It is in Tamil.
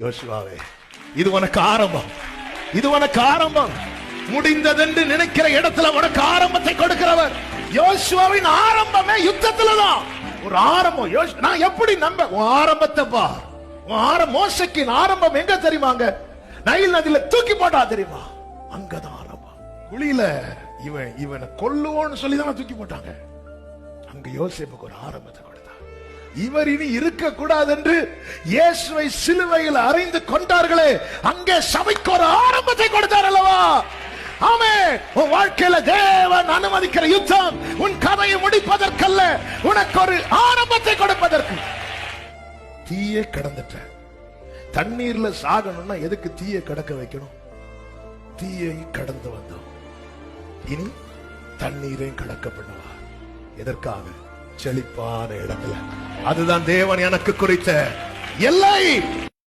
யோசுவாவே, இது உனக்கு ஆரம்பம், இது உனக்கு ஆரம்பம். முடிந்ததென்று நினைக்கிற இடத்துல உனக்கு ஆரம்பத்தை கொடுக்கிறவர். யோசுவாவின் ஆரம்பமே யுத்தத்துலதான். ஒரு ஆரம்பம். நான் எப்படி நம்ப உன் ஆரம்பத்தை பார். மோசைக்கின் ஆரம்பம் எங்க தெரியுமாங்க? நைல் நதியில தூக்கி போட்டா தெரியுமா? அங்கதான் ஆரம்பம். குழியில இவனை கொல்லுவோன்னு சொல்லிதான் தூக்கி போட்டாங்க. அங்க யோசேப்புக்கு ஒரு ஆரம்பத்தை கொடுத்தார். இவர் இனி இருக்க கூடாது என்று இயேசுவை சிலுவையில் அறைந்து கொண்டார்களே, அங்கே சபைக்கு ஒரு ஆரம்பத்தை கொடுத்தார் அல்லவா? ஆமென். உன் வாழ்க்கையில தேவன் அனுமதிக்கிற யுத்தம் உன் கதையை முடிப்பதற்கல்ல, உனக்கு ஒரு ஆரம்பத்தை கொடுப்பதற்கு. தீய கடந்துட்ட. தண்ணீர்ல சாகணும்னா எதுக்கு தீய கடக்க வைக்கணும்? தீயை கடந்து வந்தோம், இனி தண்ணீரை கடக்க பண்ணுவார். எதற்காக? செழிப்பான இடத்துல. அதுதான் தேவன் எனக்கு குறித்த எல்லை.